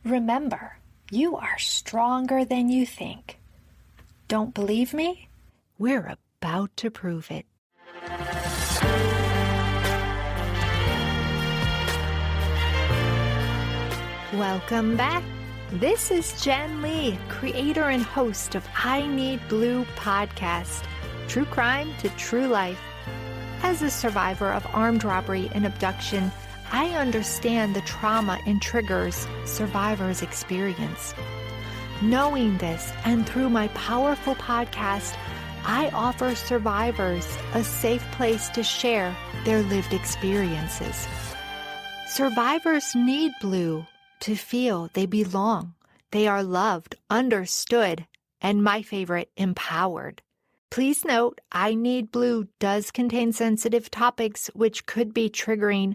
Remember, you are stronger than you think. Don't believe me? We're about to prove it. Welcome back. This is Jen Lee, creator and host of I Need Blue podcast, True Crime to True Life. As a survivor of armed robbery and abduction, I understand the trauma and triggers survivors experience. Knowing this, and through my powerful podcast, I offer survivors a safe place to share their lived experiences. Survivors need blue to feel they belong, they are loved, understood, and my favorite, empowered. Please note, I Need Blue does contain sensitive topics which could be triggering.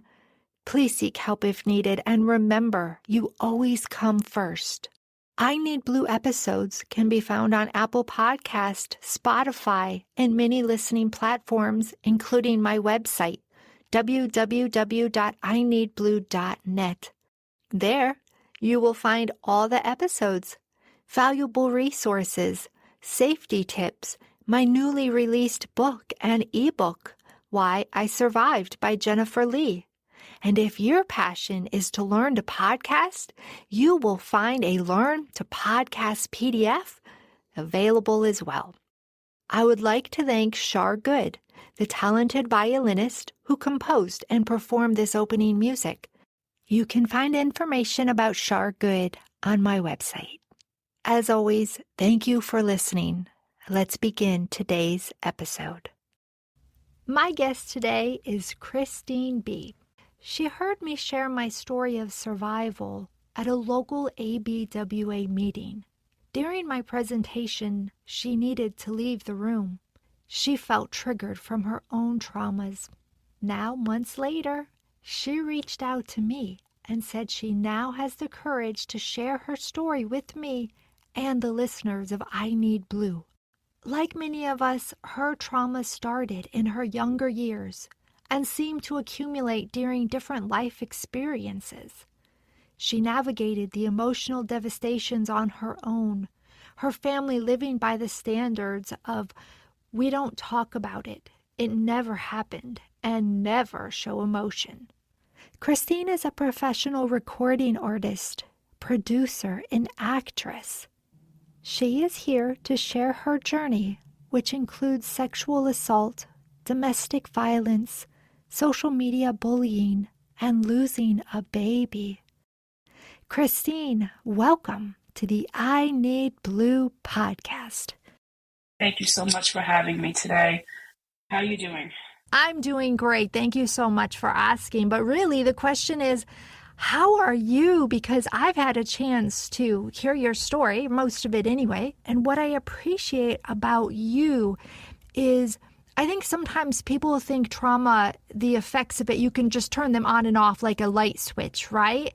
Please seek help if needed, and remember, you always come first. I Need Blue episodes can be found on Apple Podcast, Spotify, and many listening platforms, including my website, www.ineedblue.net. There, you will find all the episodes, valuable resources, safety tips, my newly released book and ebook, Why I Survived by Jennifer Lee. And if your passion is to learn to podcast, you will find a Learn to Podcast PDF available as well. I would like to thank Shar Good, the talented violinist who composed and performed this opening music. You can find information about Shar Good on my website. As always, thank you for listening. Let's begin today's episode. My guest today is Christine B. She heard me share my story of survival at a local ABWA meeting. During my presentation, she needed to leave the room. She felt triggered from her own traumas. Now, months later, she reached out to me and said she now has the courage to share her story with me and the listeners of I Need Blue. Like many of us, her trauma started in her younger years and seemed to accumulate during different life experiences. She navigated the emotional devastations on her own, her family living by the standards of, we don't talk about it, it never happened, and never show emotion. Christine is a professional recording artist, producer, and actress. She is here to share her journey, which includes sexual assault, domestic violence, social media bullying, and losing a baby. Christine, welcome to the I Need Blue podcast. Thank you so much for having me today. How are you doing? I'm doing great. Thank you so much for asking. But really, the question is, how are you? Because I've had a chance to hear your story, most of it anyway. And what I appreciate about you is I think sometimes people think trauma, the effects of it, you can just turn them on and off like a light switch, right?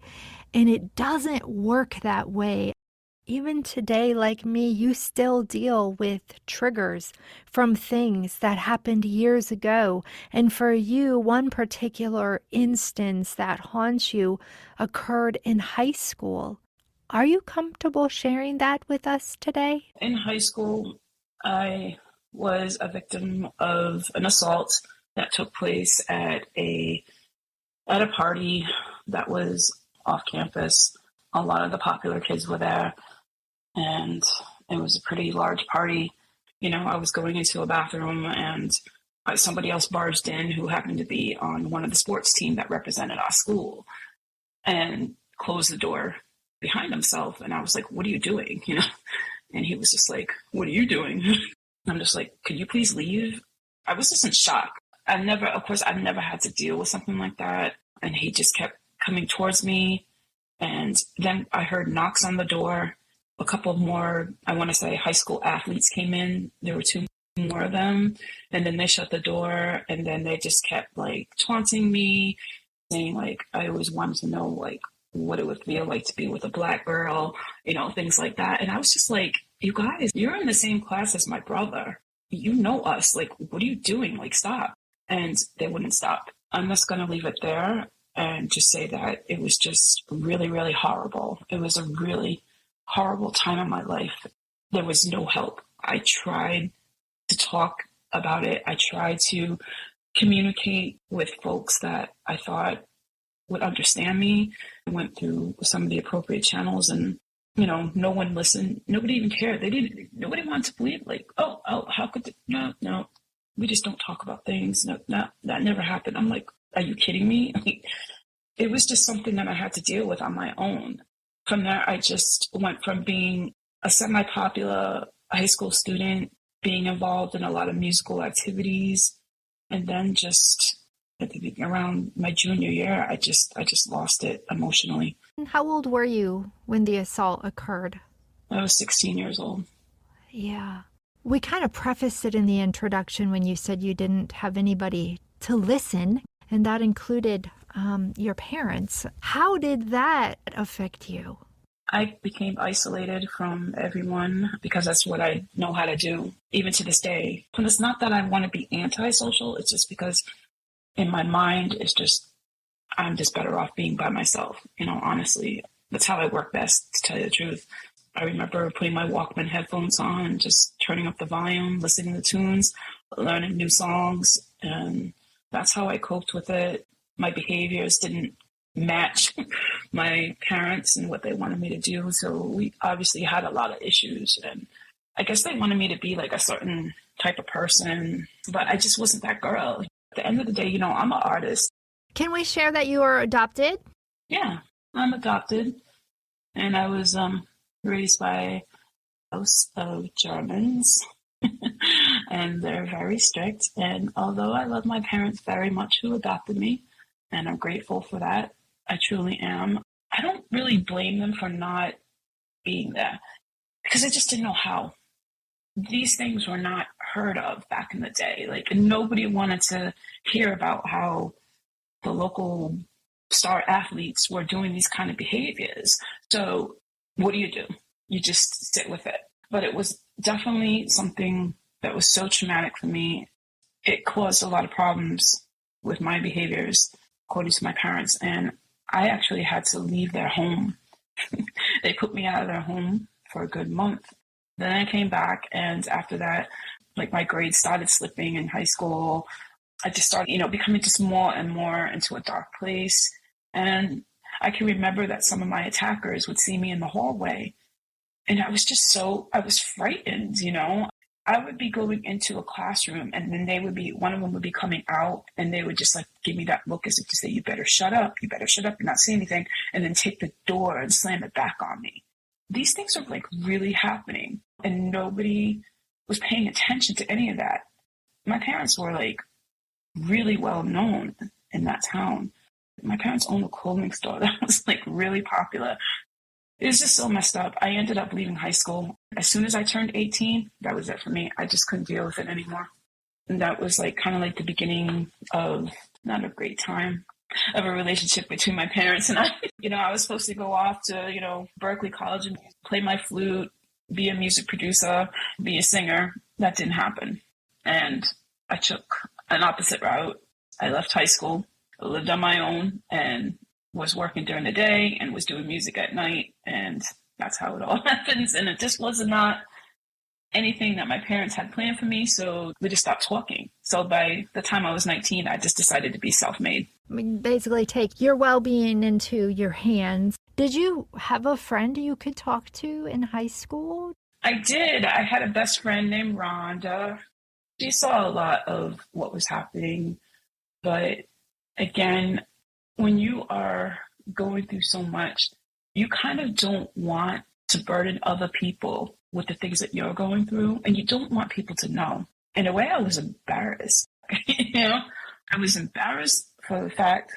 And it doesn't work that way. Even today, like me, you still deal with triggers from things that happened years ago. And for you, one particular instance that haunts you occurred in high school. Are you comfortable sharing that with us today? In high school, I was a victim of an assault that took place at a party that was off campus. A lot of the popular kids were there. And it was a pretty large party. You know, I was going into a bathroom and somebody else barged in who happened to be on one of the sports team that represented our school and closed the door behind himself. And I was like, what are you doing? You know? And he was just like, what are you doing? I'm just like, could you please leave? I was just in shock. I've never had to deal with something like that. And he just kept coming towards me. And then I heard knocks on the door. A couple more, I want to say, high school athletes came in. There were two more of them. And then they shut the door. And then they just kept like taunting me, saying like, I always wanted to know like what it would feel like to be with a Black girl, you know, things like that. And I was just like, you guys, you're in the same class as my brother. You know us. Like, what are you doing? Like, stop. And they wouldn't stop. I'm just going to leave it there. and just say that it was just really, really horrible. It was a really horrible time in my life. There was no help. I tried to talk about it. I tried to communicate with folks that I thought would understand me. I went through some of the appropriate channels, and no one listened. Nobody even cared. Nobody wanted to believe, like, oh, how could no, we just don't talk about things. No, that never happened. I'm like, are you kidding me? Like, it was just something that I had to deal with on my own. From there, I just went from being a semi-popular high school student, being involved in a lot of musical activities, and then just around my junior year, I just lost it emotionally. How old were you when the assault occurred? I was 16 years old. Yeah. We kind of prefaced it in the introduction when you said you didn't have anybody to listen, and that included your parents. How did that affect you? I became isolated from everyone because that's what I know how to do, even to this day. And it's not that I want to be antisocial, it's just because in my mind, I'm just better off being by myself, honestly. That's how I work best, to tell you the truth. I remember putting my Walkman headphones on and just turning up the volume, listening to tunes, learning new songs, and that's how I coped with it. My behaviors didn't match my parents and what they wanted me to do, so we obviously had a lot of issues, and I guess they wanted me to be like a certain type of person, but I just wasn't that girl. At the end of the day, I'm an artist. Can we share that you are adopted? Yeah, I'm adopted, and I was raised by a house of Germans, and they're very strict. And although I love my parents very much who adopted me, and I'm grateful for that, I truly am, I don't really blame them for not being there because I just didn't know how. These things were not heard of back in the day. Like, nobody wanted to hear about how the local star athletes were doing these kind of behaviors. So what do? You just sit with it. But it was definitely something that was so traumatic for me. It caused a lot of problems with my behaviors, according to my parents. And I actually had to leave their home. They put me out of their home for a good month. Then I came back, and after that, like, my grades started slipping in high school. I just started, becoming just more and more into a dark place. And I can remember that some of my attackers would see me in the hallway, and I was frightened, I would be going into a classroom, and then one of them would be coming out, and they would just like give me that look as if to say, you better shut up, and not say anything, and then take the door and slam it back on me. These things are like really happening, and nobody was paying attention to any of that. My parents were like really well known in that town. My parents owned a clothing store that was like really popular. It was just so messed up. I ended up leaving high school. As soon as I turned 18, that was it for me. I just couldn't deal with it anymore. And that was like kind of like the beginning of not a great time of a relationship between my parents and I. I was supposed to go off to, Berkeley College and play my flute, be a music producer, be a singer. That didn't happen. And I took an opposite route. I left high school, lived on my own, and was working during the day and was doing music at night. And that's how it all happens. And it just was not anything that my parents had planned for me. So we just stopped talking. So by the time I was 19, I just decided to be self-made. Basically take your well-being into your hands. Did you have a friend you could talk to in high school? I did. I had a best friend named Rhonda. She saw a lot of what was happening. But again, when you are going through so much, you kind of don't want to burden other people with the things that you're going through, and you don't want people to know. In a way, I was embarrassed. I was embarrassed for the fact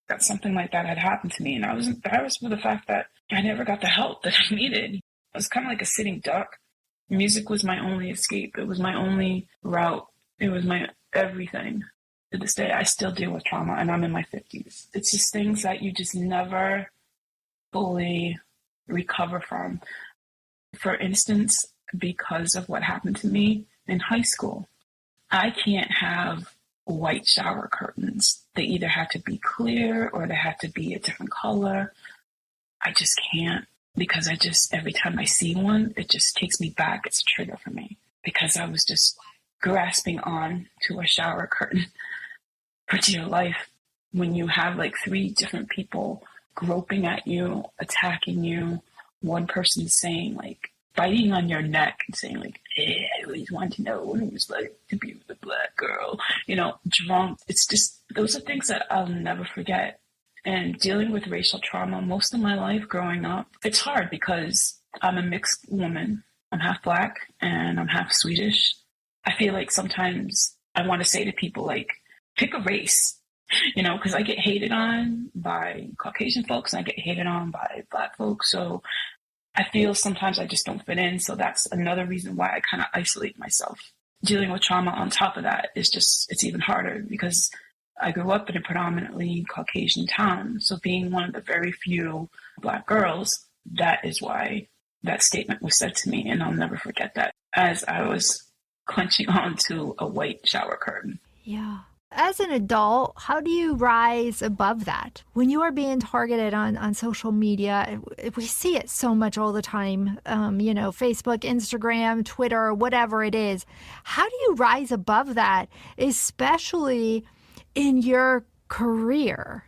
that something like that had happened to me, and I was embarrassed for the fact that I never got the help that I needed. I was kind of like a sitting duck. Music was my only escape. It was my only route. It was my everything. To this day, I still deal with trauma, and I'm in my 50s. It's just things that you just never fully recover from. For instance, because of what happened to me in high school, I can't have white shower curtains. They either had to be clear or they had to be a different color. I just can't, because every time I see one, it just takes me back. It's a trigger for me because I was just grasping on to a shower curtain for dear life when you have like 3 different people groping at you, attacking you. One person saying like, biting on your neck and saying like, hey, I always wanted to know what it was like to be with a black girl, drunk. It's just, those are things that I'll never forget. And dealing with racial trauma most of my life growing up, it's hard because I'm a mixed woman. I'm half black and I'm half Swedish. I feel like sometimes I want to say to people like, pick a race, because I get hated on by Caucasian folks and I get hated on by black folks. So I feel sometimes I just don't fit in. So that's another reason why I kind of isolate myself. Dealing with trauma on top of that is it's even harder because I grew up in a predominantly Caucasian town. So being one of the very few black girls, that is why that statement was said to me. And I'll never forget that as I was clenching onto a white shower curtain. Yeah. As an adult, how do you rise above that? When you are being targeted on social media, we see it so much all the time, Facebook, Instagram, Twitter, whatever it is. How do you rise above that, especially in your career?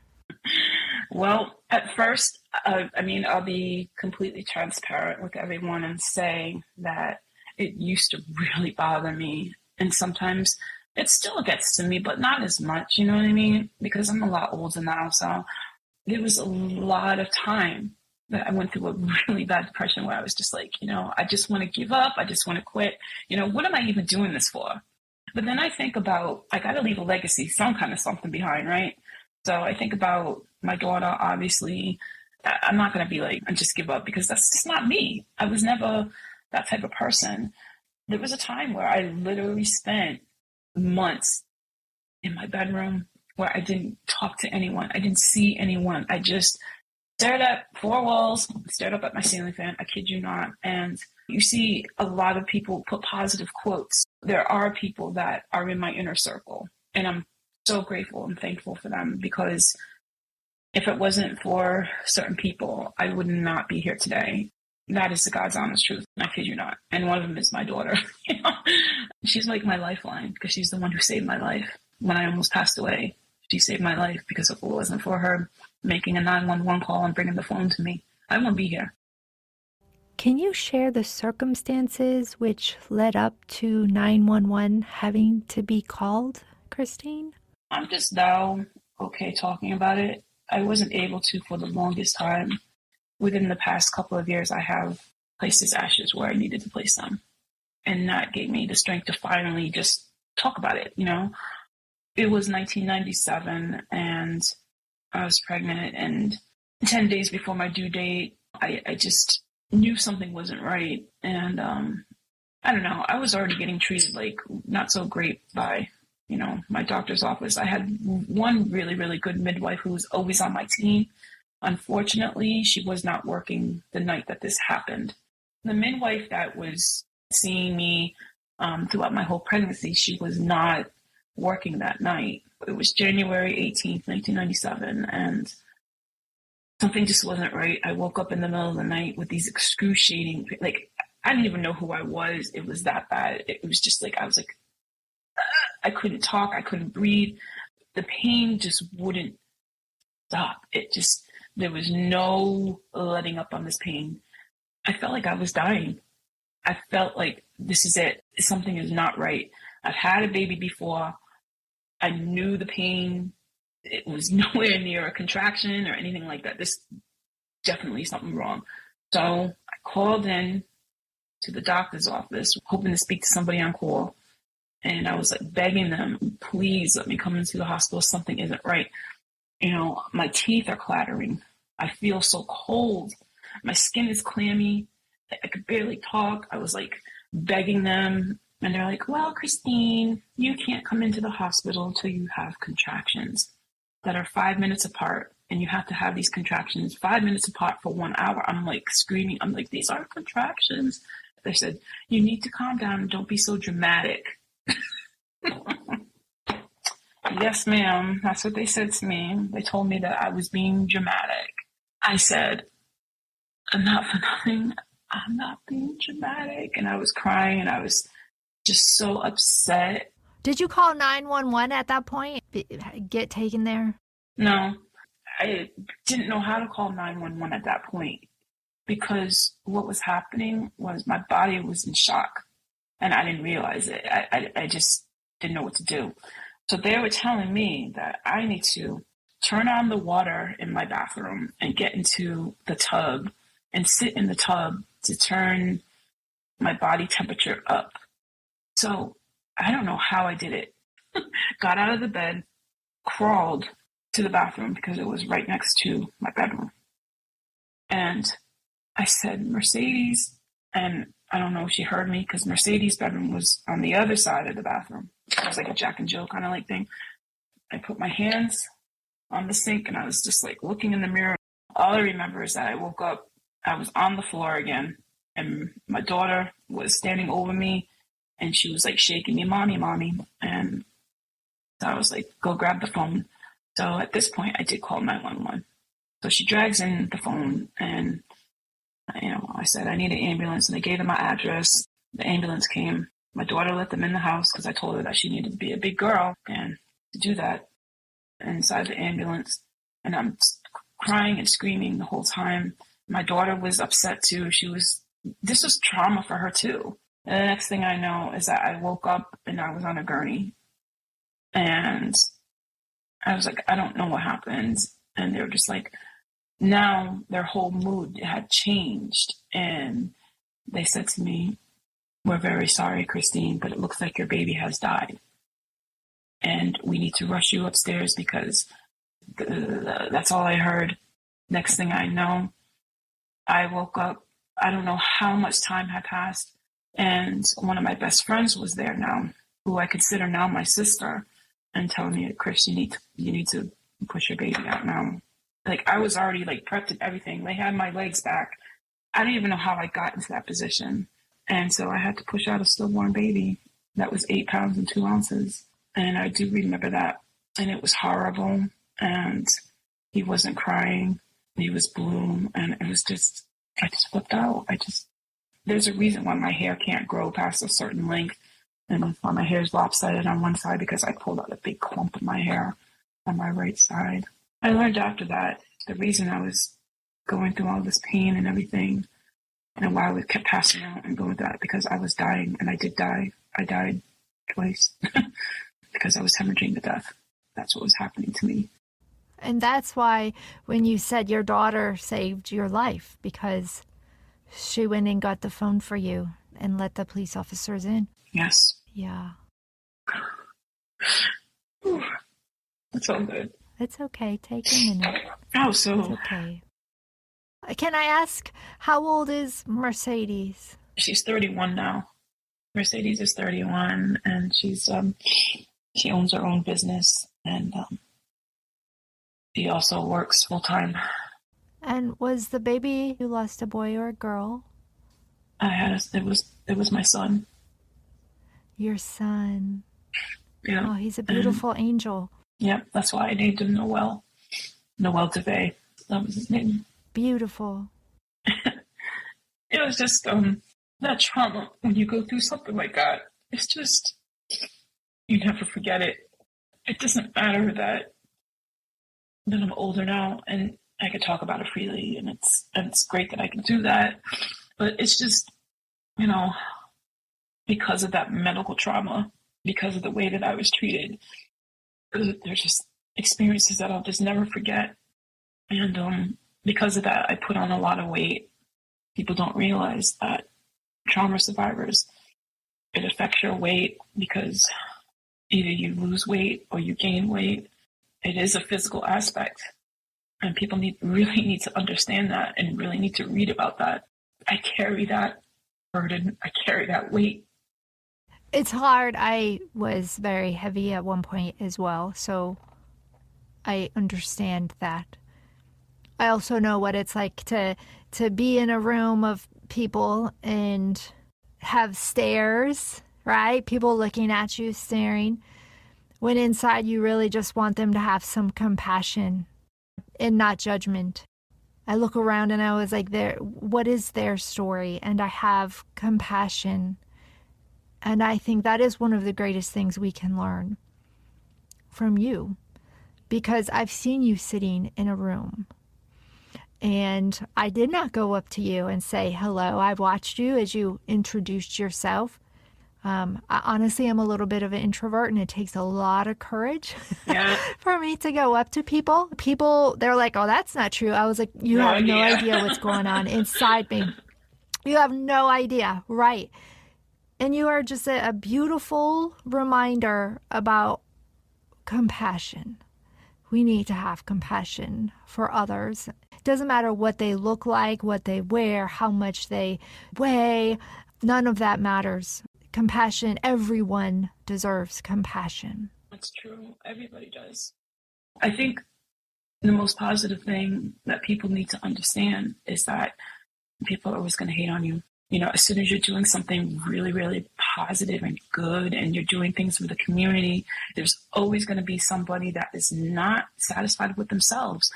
Well, at first, I'll be completely transparent with everyone and say that it used to really bother me. And sometimes it still gets to me, but not as much, you know what I mean? Because I'm a lot older now. So there was a lot of time that I went through a really bad depression where I was just like, I just want to give up. I just want to quit. What am I even doing this for? But then I think about, I got to leave a legacy, some kind of something behind, right? So I think about my daughter, obviously. I'm not going to be like, I just give up because that's just not me. I was never that type of person. There was a time where I literally spent months in my bedroom where I didn't talk to anyone. I didn't see anyone. I just stared at 4 walls, stared up at my ceiling fan. I kid you not. And you see a lot of people put positive quotes. There are people that are in my inner circle. And I'm so grateful and thankful for them because if it wasn't for certain people, I would not be here today. That is the God's honest truth. I kid you not. And one of them is my daughter. She's like my lifeline because she's the one who saved my life. When I almost passed away, she saved my life because if it wasn't for her making a 911 call and bringing the phone to me, I wouldn't be here. Can you share the circumstances which led up to 911 having to be called, Christine? I'm just now okay talking about it. I wasn't able to for the longest time. Within the past couple of years, I have placed his ashes where I needed to place them. And that gave me the strength to finally just talk about it, It was 1997 and I was pregnant, and 10 days before my due date, I just knew something wasn't right. And I don't know, I was already getting treated like not so great by, my doctor's office. I had one really, really good midwife who was always on my team. Unfortunately, she was not working the night that this happened. The midwife that was seeing me throughout my whole pregnancy, she was not working that night. It was January 18th, 1997, and something just wasn't right. I woke up in the middle of the night with these excruciating, I didn't even know who I was. It was that bad. It was just I was like, I couldn't talk. I couldn't breathe. The pain just wouldn't stop. There was no letting up on this pain. I felt like I was dying. I felt like this is it. Something is not right. I've had a baby before. I knew the pain. It was nowhere near a contraction or anything like that. This definitely something wrong. So I called in to the doctor's office, hoping to speak to somebody on call. And I was begging them, please let me come into the hospital. Something isn't right. My teeth are clattering. I feel so cold. My skin is clammy. I could barely talk. I was begging them. And they're like, well, Christine, you can't come into the hospital until you have contractions that are 5 minutes apart. And you have to have these contractions 5 minutes apart for 1 hour. I'm screaming. I'm like, these aren't contractions. They said, you need to calm down and don't be so dramatic. Yes, ma'am. That's what they said to me. They told me that I was being dramatic. I said, not for nothing. I'm not being dramatic. And I was crying and I was just so upset. Did you call 911 at that point? Get taken there? No, I didn't know how to call 911 at that point because what was happening was my body was in shock and I didn't realize it. I just didn't know what to do. So they were telling me that I need to turn on the water in my bathroom and get into the tub and sit in the tub to turn my body temperature up. So I don't know how I did it. Got out of the bed, crawled to the bathroom because it was right next to my bedroom. And I said, Mercedes. And I don't know if she heard me because Mercedes' bedroom was on the other side of the bathroom. It was like a Jack and Jill kind of like thing. I put my hands on the sink and I was just like looking in the mirror. All I remember is that I woke up, I was on the floor again, and my daughter was standing over me and she was like shaking me, mommy, mommy. And so I was like, go grab the phone. So at this point, I did call 911. So she drags in the phone and, I said, I need an ambulance. And I gave them my address. The ambulance came. My daughter let them in the house because I told her that she needed to be a big girl and to do that inside the ambulance. And I'm crying and screaming the whole time. My daughter was upset too. This was trauma for her too. And the next thing I know is that I woke up and I was on a gurney. And I was like, I don't know what happened. And they were just like, now their whole mood had changed. And they said to me, we're very sorry, Christine, but it looks like your baby has died. And we need to rush you upstairs because that's all I heard. Next thing I know, I woke up. I don't know how much time had passed. And one of my best friends was there now, who I consider now my sister, and telling me, Chris, you need to push your baby out now. Like I was already like prepped and everything. They had my legs back. I didn't even know how I got into that position. And so I had to push out a stillborn baby that was 8 pounds and 2 ounces. And I do remember that. And it was horrible. And he wasn't crying. He was blue. And it was just, I just flipped out. There's a reason why my hair can't grow past a certain length. And why my hair is lopsided on one side because I pulled out a big clump of my hair on my right side. I learned after that the reason I was going through all this pain and everything and why I kept passing out and going through that because I was dying, and I did die. I died twice because I was hemorrhaging to death. That's what was happening to me. And that's why when you said your daughter saved your life, because she went and got the phone for you and let the police officers in. Yes. Yeah. It's all good. It's okay. Take a minute. Oh, so. It's okay. Can I ask, how old is Mercedes? She's 31 now. Mercedes is 31, and she's she owns her own business, and she also works full time. And was the baby you lost a boy or a girl? It was my son. Your son. Yeah. Oh, he's a beautiful angel. Yep, that's why I named him Noel. Noel DeVay. That was his name. Beautiful. It was just that trauma when you go through something like that. It's just, you never forget it. It doesn't matter that I'm older now and I can talk about it freely, and it's great that I can do that. But it's just, because of that medical trauma, because of the way that I was treated, there's just experiences that I'll just never forget. And because of that, I put on a lot of weight. People don't realize that trauma survivors, it affects your weight because either you lose weight or you gain weight. It is a physical aspect. And people really need to understand that and really need to read about that. I carry that burden. I carry that weight. It's hard. I was very heavy at one point as well, so I understand that. I also know what it's like to be in a room of people and have stares, right? People looking at you, staring. when inside you really just want them to have some compassion and not judgment. I look around and I was like, what is their story? And I have compassion. And I think that is one of the greatest things we can learn from you, because I've seen you sitting in a room and I did not go up to you and say hello. I've watched you as you introduced yourself. Honestly, I'm a little bit of an introvert and it takes a lot of courage for me to go up to people. People, they're like, oh, that's not true. I was like, you have no idea what's going on inside me. You have no idea. Right. And you are just a beautiful reminder about compassion. We need to have compassion for others. It doesn't matter what they look like, what they wear, how much they weigh. None of that matters. Compassion, everyone deserves compassion. That's true. Everybody does. I think the most positive thing that people need to understand is that people are always going to hate on you. You know, as soon as you're doing something really, really positive and good and you're doing things for the community, there's always going to be somebody that is not satisfied with themselves.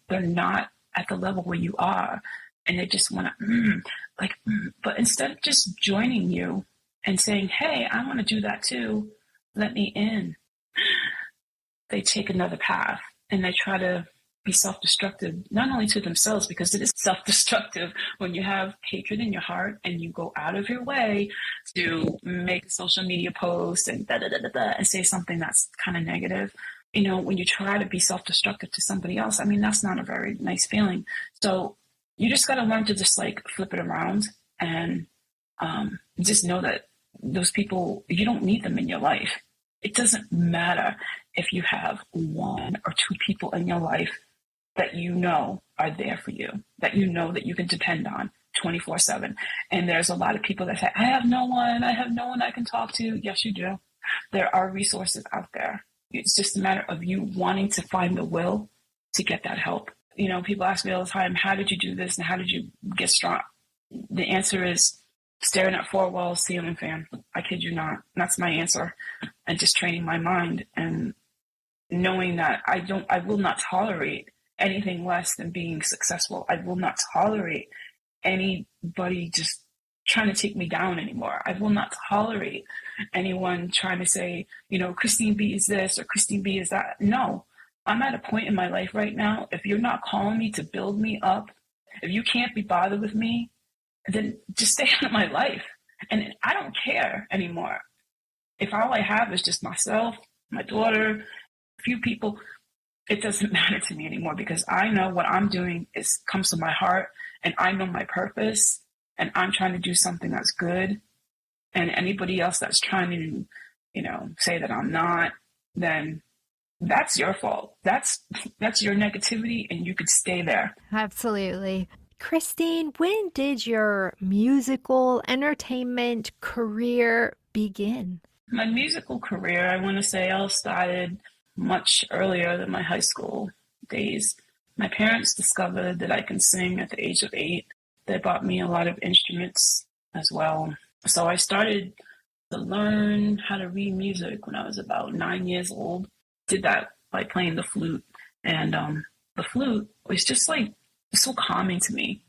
They're not at the level where you are and they just want to, but instead of just joining you and saying, hey, I want to do that too, let me in, they take another path and they try to be self-destructive, not only to themselves, because it is self-destructive when you have hatred in your heart and you go out of your way to make a social media post and and say something that's kind of negative. You know, when you try to be self-destructive to somebody else, I mean, that's not a very nice feeling. So you just got to learn to just like flip it around and just know that those people, you don't need them in your life. It doesn't matter if you have one or two people in your life that you know are there for you, that you know that you can depend on 24/7. And there's a lot of people that say, I have no one I can talk to. Yes, you do. There are resources out there. It's just a matter of you wanting to find the will to get that help. You know, people ask me all the time, how did you do this and how did you get strong? The answer is staring at four walls, ceiling fan. I kid you not. That's my answer. And just training my mind and knowing that I will not tolerate anything less than being successful. I will not tolerate anybody just trying to take me down anymore. I will not tolerate anyone trying to say, you know, Christine B is this or Christine B is that. No, I'm at a point in my life right now. If you're not calling me to build me up, if you can't be bothered with me, then just stay out of my life. And I don't care anymore. If all I have is just myself, my daughter, a few people, it doesn't matter to me anymore because I know what I'm doing comes from my heart and I know my purpose and I'm trying to do something that's good. And anybody else that's trying to, you know, say that I'm not, then that's your fault. That's your negativity and you could stay there. Absolutely. Christine, when did your musical entertainment career begin? My musical career, I want to say, all started much earlier than my high school days. My parents discovered that I can sing at the age of 8. They bought me a lot of instruments as well. So I started to learn how to read music when I was about 9 years old. Did that by playing the flute. And the flute was just like so calming to me.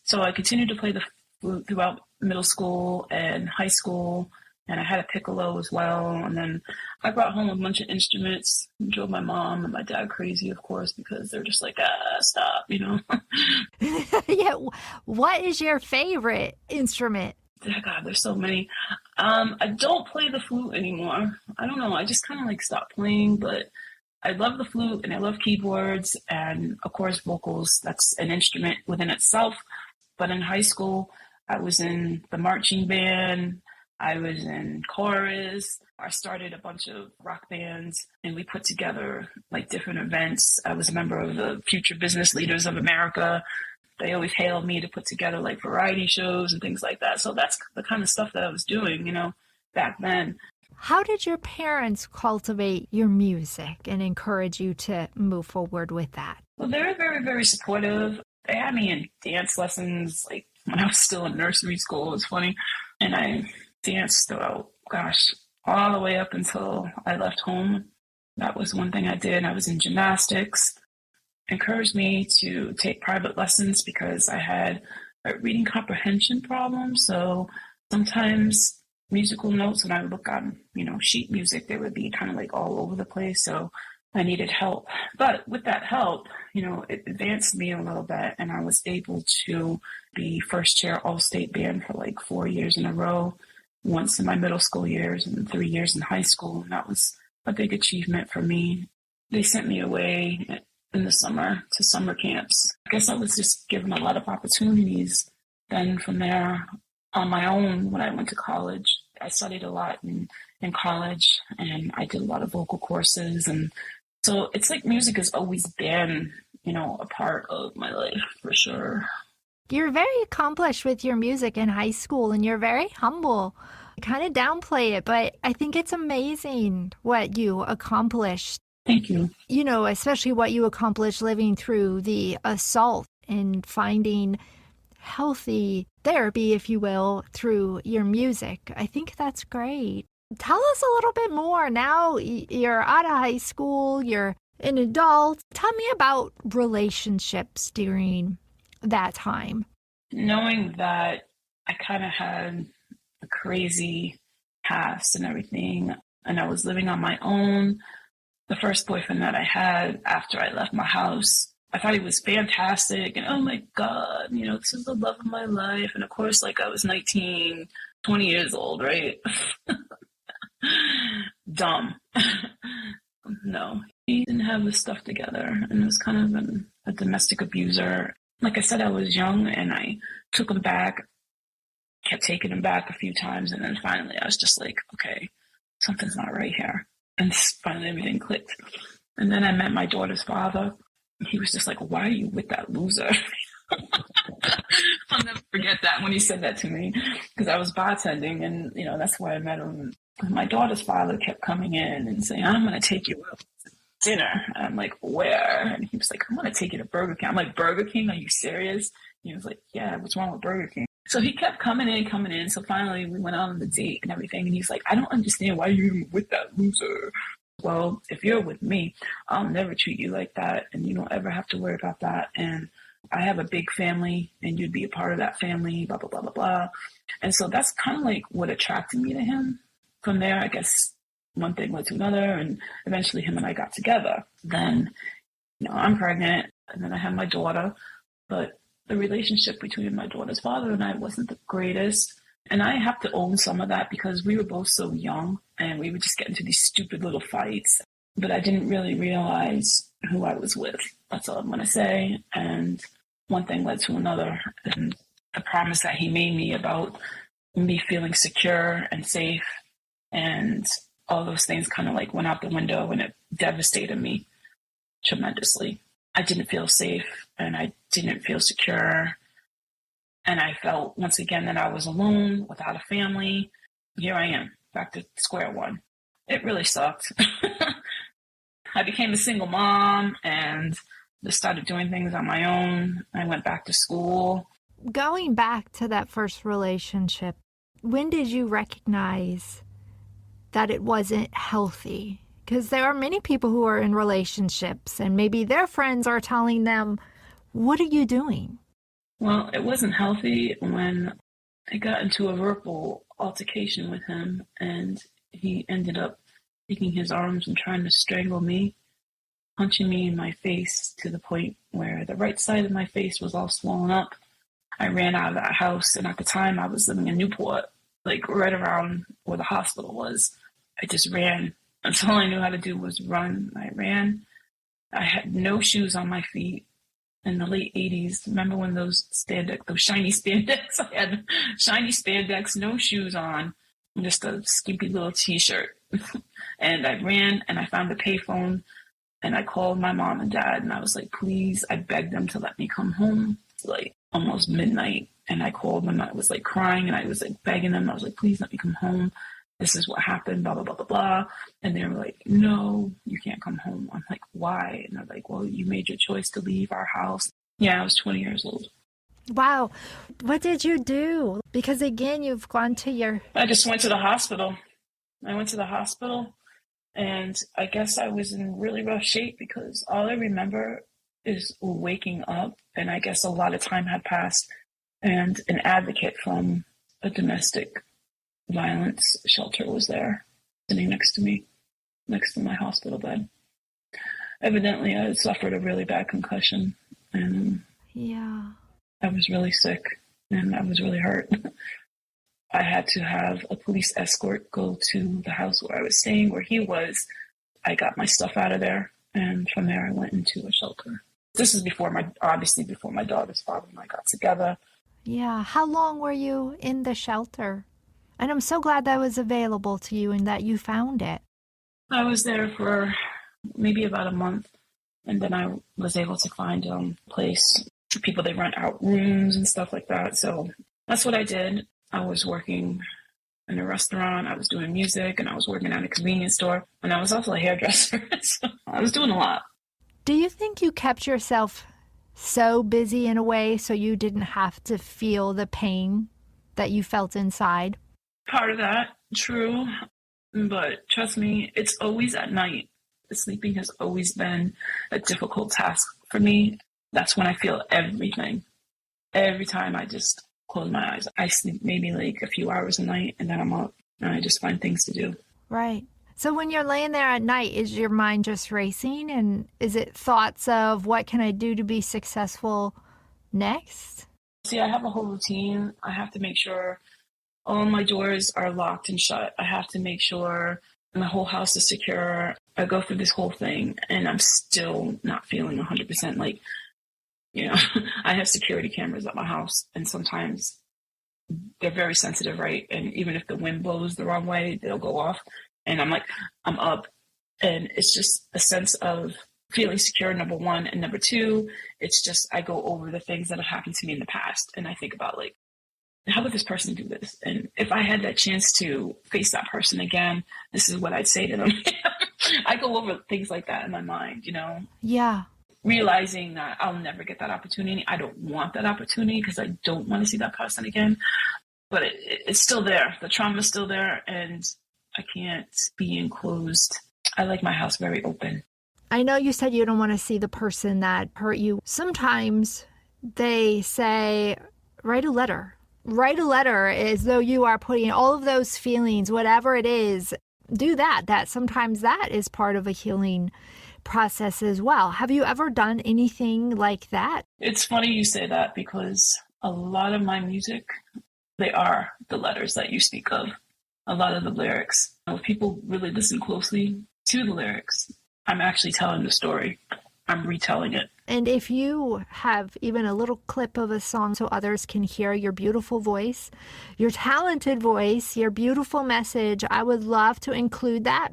So I continued to play the flute throughout middle school and high school. And I had a piccolo as well. And then I brought home a bunch of instruments and drove my mom and my dad crazy, of course, because they're just like, stop, you know. Yeah. What is your favorite instrument? God, there's so many. I don't play the flute anymore. I don't know. I just kind of like stopped playing, but I love the flute and I love keyboards and, of course, vocals. That's an instrument within itself. But in high school, I was in the marching band. I was in chorus. I started a bunch of rock bands and we put together like different events. I was a member of the Future Business Leaders of America. They always hailed me to put together like variety shows and things like that. So that's the kind of stuff that I was doing, you know, back then. How did your parents cultivate your music and encourage you to move forward with that? Well, they were very, very supportive. They had me in dance lessons like when I was still in nursery school. It was funny. And I danced throughout, all the way up until I left home. That was one thing I did. I was in gymnastics. Encouraged me to take private lessons because I had a reading comprehension problem. So sometimes musical notes, when I would look on, sheet music, they would be kind of like all over the place. So I needed help. But with that help, it advanced me a little bit, and I was able to be first chair all-state band for like 4 years in a row, once in my middle school years and 3 years in high school. And that was a big achievement for me. They sent me away in the summer to summer camps. I guess I was just given a lot of opportunities. Then from there, on my own, when I went to college, I studied a lot in college, and I did a lot of vocal courses. And so it's like music has always been, a part of my life for sure. You're very accomplished with your music in high school, and you're very humble. I kind of downplay it, but I think it's amazing what you accomplished. Thank you. Especially what you accomplished living through the assault and finding healthy therapy, if you will, through your music. I think that's great. Tell us a little bit more. Now you're out of high school, you're an adult. Tell me about relationships during that time. Knowing that I kind of had a crazy past and everything, and I was living on my own. The first boyfriend that I had after I left my house, I thought he was fantastic, and oh my God, this is the love of my life. And of course, like, I was 19, 20 years old, right? Dumb. No, he didn't have his stuff together, and was kind of a domestic abuser. Like I said, I was young, and I took him back, kept taking him back a few times, and then finally I was just like, okay, something's not right here. And finally everything clicked. And then I met my daughter's father. He was just like, why are you with that loser? I'll never forget that when he said that to me, because I was bartending, and that's why I met him. My daughter's father kept coming in and saying, I'm going to take you out to dinner. And I'm like, where? And he was like, I'm going to take you to Burger King. I'm like, Burger King? Are you serious? And he was like, yeah, what's wrong with Burger King? So he kept coming in. So finally we went on the date and everything. And he's like, I don't understand why you're with that loser. Well, if you're with me, I'll never treat you like that. And you don't ever have to worry about that. And I have a big family, and you'd be a part of that family, blah, blah, blah, blah, blah. And so that's kind of like what attracted me to him. From there, I guess one thing led to another, and eventually him and I got together. Then, I'm pregnant, and then I have my daughter. But the relationship between my daughter's father and I wasn't the greatest. And I have to own some of that because we were both so young, and we would just get into these stupid little fights. But I didn't really realize who I was with. That's all I'm going to say. And one thing led to another. And the promise that he made me about me feeling secure and safe, and all those things kind of like went out the window, and it devastated me tremendously. I didn't feel safe, and I didn't feel secure. And I felt once again that I was alone without a family. Here I am, back to square one. It really sucked. I became a single mom and just started doing things on my own. I went back to school. Going back to that first relationship, when did you recognize that it wasn't healthy? Because there are many people who are in relationships, and maybe their friends are telling them, what are you doing? Well, it wasn't healthy when I got into a verbal altercation with him, and he ended up taking his arms and trying to strangle me, punching me in my face to the point where the right side of my face was all swollen up. I ran out of that house, and at the time I was living in Newport, like right around where the hospital was. I just ran. That's all I knew how to do was run. I ran. I had no shoes on my feet. In the late 80s, remember when those shiny spandex? I had shiny spandex, no shoes on, just a skimpy little t-shirt. And I ran, and I found a payphone, and I called my mom and dad, and I was like, please, I begged them to let me come home. It's like almost midnight, and I called them. I was like crying, and I was like begging them. I was like, please let me come home. This is what happened, blah, blah, blah, blah, blah. And they were like, no, you can't come home. I'm like, why? And they're like, well, you made your choice to leave our house. Yeah, I was 20 years old. Wow. What did you do? Because again, you've gone to I just went to the hospital. I went to the hospital, And I guess I was in really rough shape because all I remember is waking up, and I guess a lot of time had passed, and an advocate from a domestic violence shelter was there, sitting next to me, next to my hospital bed. Evidently, I had suffered a really bad concussion, and Yeah. I was really sick, and I was really hurt. I had to have a police escort go to the house where I was staying, where he was. I got my stuff out of there, and from there I went into a shelter. This is obviously before my daughter's father and I got together. Yeah. How long were you in the shelter? And I'm so glad that was available to you and that you found it. I was there for maybe about a month, and then I was able to find a place. People, they rent out rooms and stuff like that. So that's what I did. I was working in a restaurant, I was doing music, and I was working at a convenience store, and I was also a hairdresser. So I was doing a lot. Do you think you kept yourself so busy in a way so you didn't have to feel the pain that you felt inside? Part of that, true. But trust me, it's always at night. Sleeping has always been a difficult task for me. That's when I feel everything. Every time I just close my eyes, I sleep maybe like a few hours a night, and then I'm up and I just find things to do. Right. So when you're laying there at night, is your mind just racing? And is it thoughts of what can I do to be successful next? See, I have a whole routine. I have to make sure all my doors are locked and shut. I have to make sure my whole house is secure. I go through this whole thing, and I'm still not feeling 100%. Like, I have security cameras at my house, and sometimes they're very sensitive, right? And even if the wind blows the wrong way, they'll go off. And I'm up. And it's just a sense of feeling secure, number one. And number two, it's just I go over the things that have happened to me in the past. And I think about, like, how would this person do this? And if I had that chance to face that person again, this is what I'd say to them. I go over things like that in my mind, Yeah. Realizing that I'll never get that opportunity. I don't want that opportunity because I don't want to see that person again. But it's still there. The trauma's still there, and I can't be enclosed. I like my house very open. I know you said you don't want to see the person that hurt you. Sometimes they say, write a letter. Write a letter as though you are putting all of those feelings, whatever it is, do that. Sometimes that is part of a healing process as well. Have you ever done anything like that? It's funny you say that because a lot of my music, they are the letters that you speak of. A lot of the lyrics. If people really listen closely to the lyrics, I'm actually telling the story. I'm retelling it. And if you have even a little clip of a song so others can hear your beautiful voice, your talented voice, your beautiful message, I would love to include that.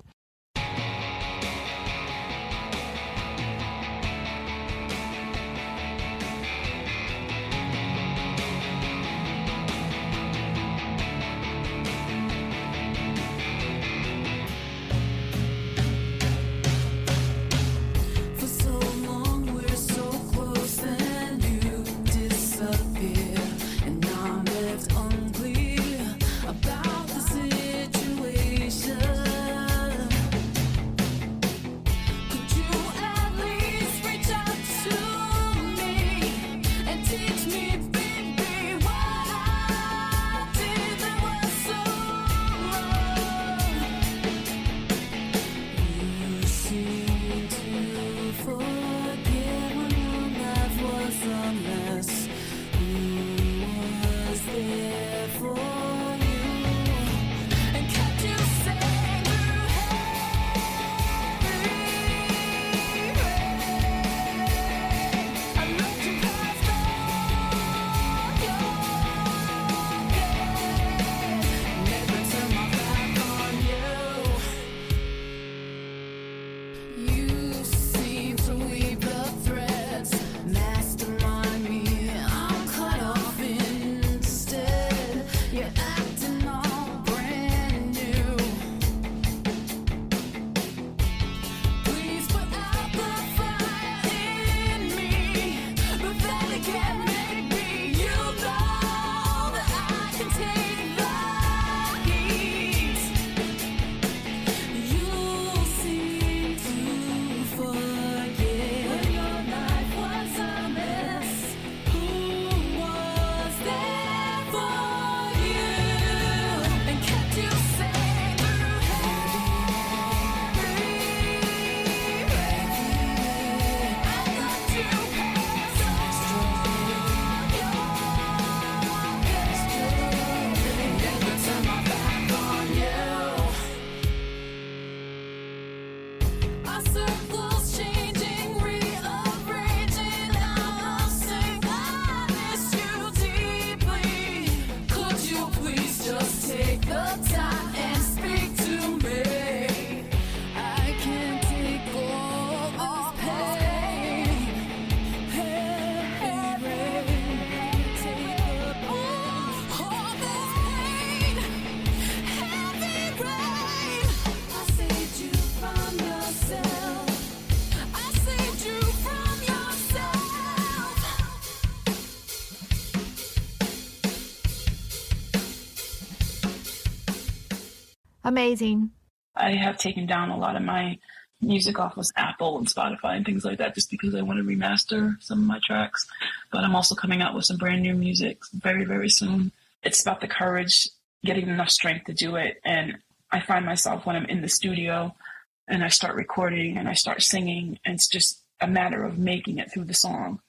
About the situation Amazing. I have taken down a lot of my music off of Apple and Spotify and things like that just because I want to remaster some of my tracks. But I'm also coming out with some brand new music very, very soon. It's about the courage, getting enough strength to do it. And I find myself when I'm in the studio and I start recording and I start singing, and it's just a matter of making it through the song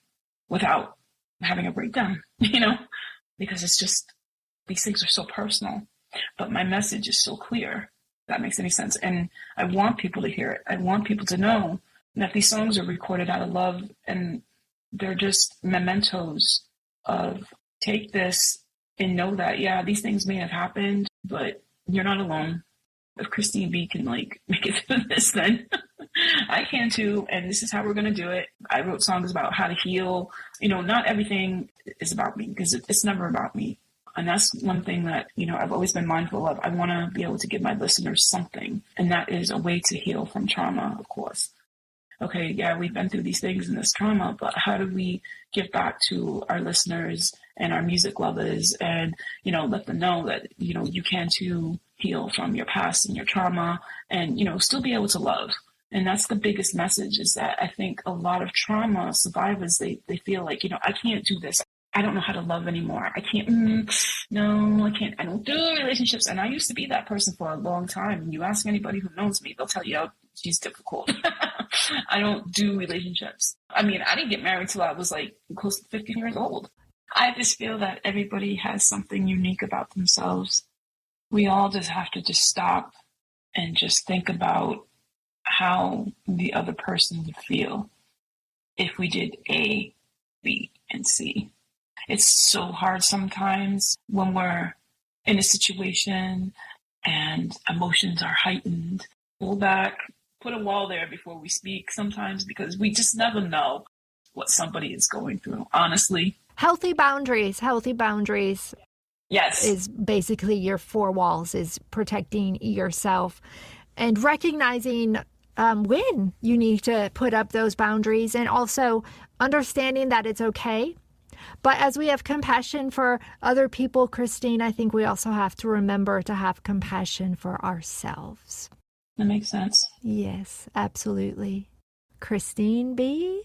without having a breakdown, because it's just, these things are so personal, but my message is so clear. If that makes any sense. And I want people to hear it. I want people to know that these songs are recorded out of love, and they're just mementos of take this and know that, yeah, these things may have happened, but you're not alone. If Christine B can make it through this, then I can too. And this is how we're going to do it. I wrote songs about how to heal. Not everything is about me, because it's never about me. And that's one thing that, I've always been mindful of. I want to be able to give my listeners something, and that is a way to heal from trauma, of course. Okay, yeah, we've been through these things in this trauma, but how do we give back to our listeners and our music lovers and, let them know that, you can too heal from your past and your trauma and, still be able to love. And that's the biggest message, is that I think a lot of trauma survivors, they feel like, I can't do this. I don't know how to love anymore. I can't, no, I can't. I don't do relationships. And I used to be that person for a long time. And you ask anybody who knows me, they'll tell you, oh, she's difficult. I don't do relationships. I mean, I didn't get married till I was like close to 15 years old. I just feel that everybody has something unique about themselves. We all just have to just stop and just think about how the other person would feel if we did A, B, and C. It's so hard sometimes when we're in a situation and emotions are heightened. Pull back, put a wall there before we speak sometimes, because we just never know what somebody is going through, honestly. Healthy boundaries. Yes. Is basically your four walls, is protecting yourself and recognizing when you need to put up those boundaries, and also understanding that it's okay. But as we have compassion for other people, Christine, I think we also have to remember to have compassion for ourselves. That makes sense. Yes, absolutely. Christine B.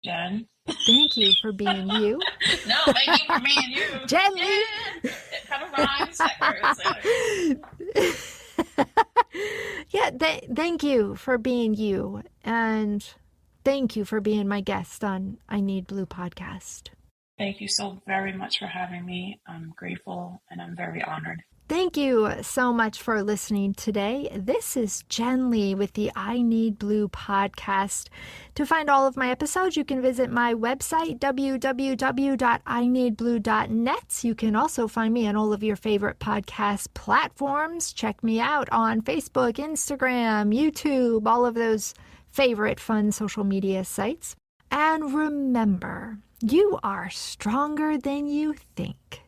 Jen. Thank you for being you. No, thank you for being you. Jen. Yeah, it kind of rhymes. Yeah, thank you for being you. And thank you for being my guest on I Need Blue podcast. Thank you so very much for having me. I'm grateful and I'm very honored. Thank you so much for listening today. This is Jen Lee with the I Need Blue podcast. To find all of my episodes, you can visit my website, www.ineedblue.net. You can also find me on all of your favorite podcast platforms. Check me out on Facebook, Instagram, YouTube, all of those favorite fun social media sites. And remember, you are stronger than you think.